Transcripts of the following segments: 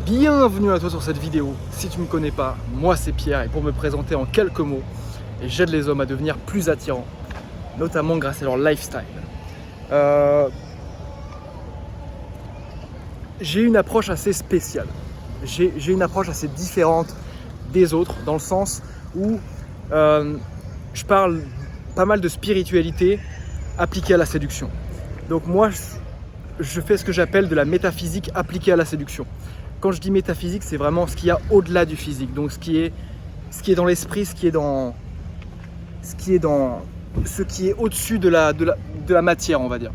Bienvenue à toi sur cette vidéo. Si tu ne me connais pas, moi c'est Pierre et pour me présenter en quelques mots, j'aide les hommes à devenir plus attirants, notamment grâce à leur lifestyle. J'ai une approche assez spéciale. J'ai une approche assez différente des autres dans le sens où je parle pas mal de spiritualité appliquée à la séduction. Donc moi, je fais ce que j'appelle de la métaphysique appliquée à la séduction. Quand je dis métaphysique, c'est vraiment ce qu'il y a au-delà du physique. Donc ce qui est dans l'esprit, ce qui est au-dessus de la matière, on va dire.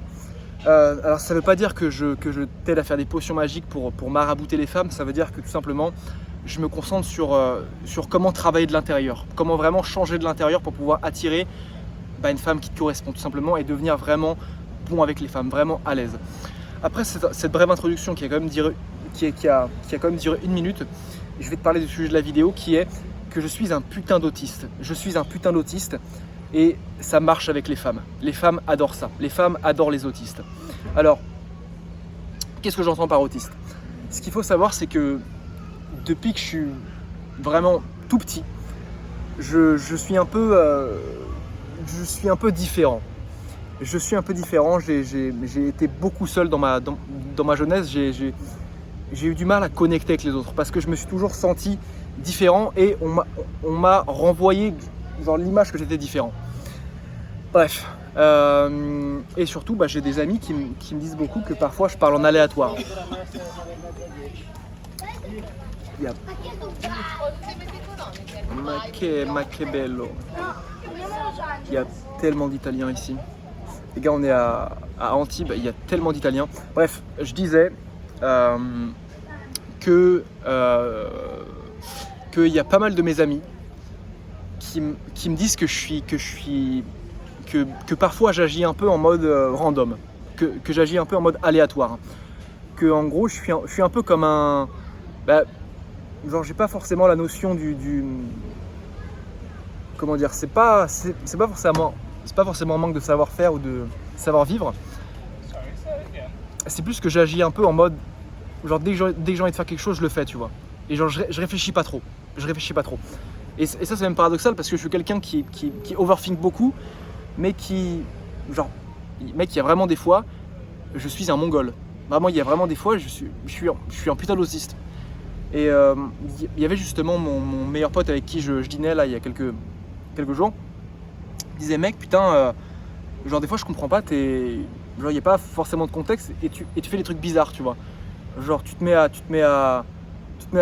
Alors ça ne veut pas dire que je t'aide à faire des potions magiques pour marabouter les femmes. Ça veut dire que tout simplement, je me concentre sur comment travailler de l'intérieur. Comment vraiment changer de l'intérieur pour pouvoir attirer une femme qui te correspond tout simplement et devenir vraiment bon avec les femmes, vraiment à l'aise. Après cette brève introduction qui a quand même duré 1 minute, je vais te parler du sujet de la vidéo qui est que je suis un putain d'autiste. Je suis un putain d'autiste et ça marche avec les femmes. Les femmes adorent ça. Les femmes adorent les autistes. Alors, qu'est-ce que j'entends par autiste? Ce qu'il faut savoir, c'est que depuis que je suis vraiment tout petit, je suis un peu différent. Je suis un peu différent, j'ai été beaucoup seul dans ma jeunesse, j'ai eu du mal à connecter avec les autres parce que je me suis toujours senti différent et on m'a renvoyé l'image que j'étais différent. Bref, et surtout j'ai des amis qui me disent beaucoup que parfois je parle en aléatoire. Ma che bello. Il y a tellement d'Italiens ici. Les gars, on est à Antibes, il y a tellement d'Italiens. Bref, je disais qu'il y a pas mal de mes amis qui me disent que parfois j'agis un peu en mode random, que j'agis un peu en mode aléatoire. Que en gros, je suis un peu comme un... j'ai pas forcément la notion du comment dire, c'est pas forcément un manque de savoir-faire ou de savoir-vivre. C'est plus que j'agis un peu en mode, dès que j'ai envie de faire quelque chose, je le fais, tu vois. Et je réfléchis pas trop. Et ça, c'est même paradoxal parce que je suis quelqu'un qui overthink beaucoup, mais il y a vraiment des fois, je suis un mongol. Vraiment, il y a vraiment des fois, je suis un putain d'autiste. Et il y avait justement mon meilleur pote avec qui je dînais là il y a quelques jours. Il disait mec putain des fois je comprends pas, il n'y a pas forcément de contexte et tu fais des trucs bizarres, tu vois. Tu te mets à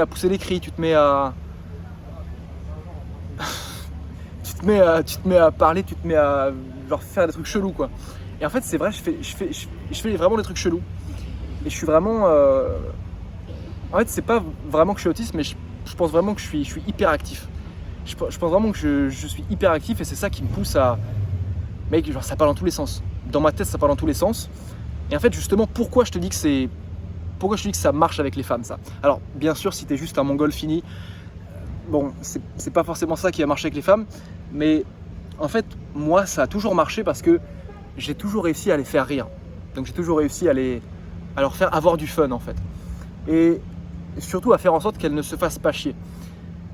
pousser les cris, tu te mets à parler, tu te mets à faire des trucs chelous quoi. Et en fait c'est vrai, je fais vraiment des trucs chelous. Et je suis vraiment en fait c'est pas vraiment que je suis autiste, mais je pense vraiment que je suis hyper actif. Je pense vraiment que je suis hyper actif et c'est ça qui me pousse à... Mec, ça part dans tous les sens. Dans ma tête, ça part dans tous les sens. Et en fait, justement, pourquoi je te dis que ça marche avec les femmes, ça? Alors, bien sûr, si t'es juste un mongol fini, bon, c'est pas forcément ça qui va marcher avec les femmes. Mais en fait, moi, ça a toujours marché parce que j'ai toujours réussi à les faire rire. Donc, j'ai toujours réussi à leur faire avoir du fun, en fait. Et surtout à faire en sorte qu'elles ne se fassent pas chier.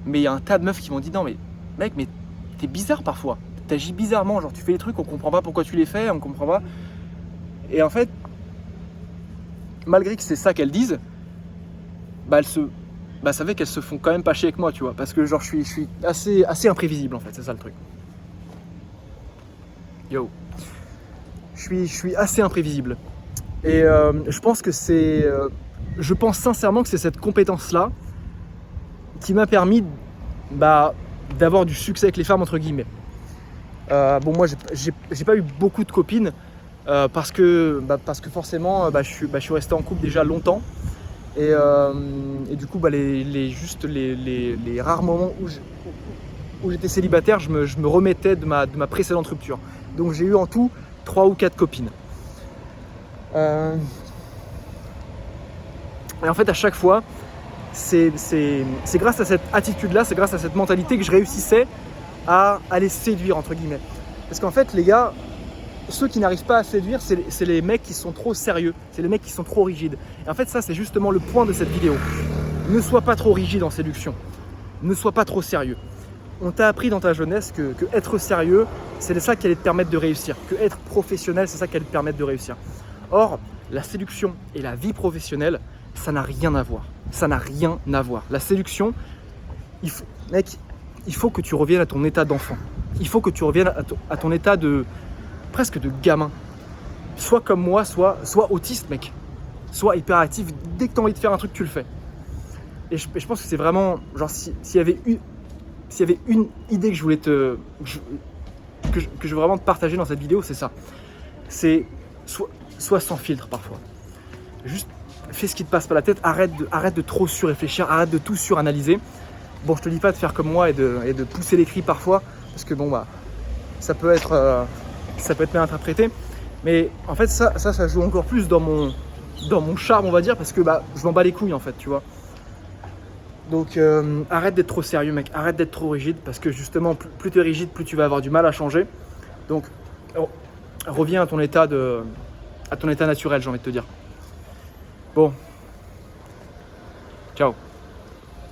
Mais il y a un tas de meufs qui m'ont dit non mais mec, mais t'es bizarre parfois, t'agis bizarrement, tu fais des trucs, on comprend pas pourquoi tu les fais, on comprend pas. Et en fait, malgré que c'est ça qu'elles disent, ça fait qu'elles se font quand même pas chier avec moi, tu vois, parce que je suis assez imprévisible en fait, c'est ça le truc. Yo, je suis assez imprévisible. Et je pense sincèrement que c'est cette compétence là qui m'a permis d'avoir du succès avec les femmes entre guillemets. Moi j'ai pas eu beaucoup de copines parce que forcément je suis resté en couple déjà longtemps et du coup les rares moments où j'étais célibataire, je me remettais de ma précédente rupture. Donc j'ai eu en tout 3 ou 4 copines. Et en fait à chaque fois c'est grâce à cette attitude-là, c'est grâce à cette mentalité que je réussissais à les séduire, entre guillemets. Parce qu'en fait, les gars, ceux qui n'arrivent pas à séduire, c'est les mecs qui sont trop sérieux, c'est les mecs qui sont trop rigides. Et en fait, ça, c'est justement le point de cette vidéo. Ne sois pas trop rigide en séduction. Ne sois pas trop sérieux. On t'a appris dans ta jeunesse que être sérieux, c'est ça qui allait te permettre de réussir. Que être professionnel, c'est ça qui allait te permettre de réussir. Or, la séduction et la vie professionnelle, ça n'a rien à voir. Ça n'a rien à voir. La séduction, mec, il faut que tu reviennes à ton état d'enfant. Il faut que tu reviennes à ton état presque de gamin. Soit comme moi, soit autiste, mec. Soit hyperactif. Dès que tu as envie de faire un truc, tu le fais. Et je pense que c'est vraiment, genre, s'il y avait une idée que je voulais que je veux vraiment te partager dans cette vidéo, c'est ça. C'est soit sans filtre parfois. Juste fais ce qui te passe par la tête, arrête de trop surréfléchir, arrête de tout suranalyser. Bon, je te dis pas de faire comme moi et de pousser les cris parfois, parce que bon, bah, ça peut être mal interprété. Mais en fait, ça joue encore plus dans mon charme, on va dire, parce que bah, je m'en bats les couilles en fait, tu vois. Donc arrête d'être trop sérieux, mec, arrête d'être trop rigide, parce que justement, plus tu es rigide, plus tu vas avoir du mal à changer. Donc reviens à ton état naturel, j'ai envie de te dire. Bon, ciao.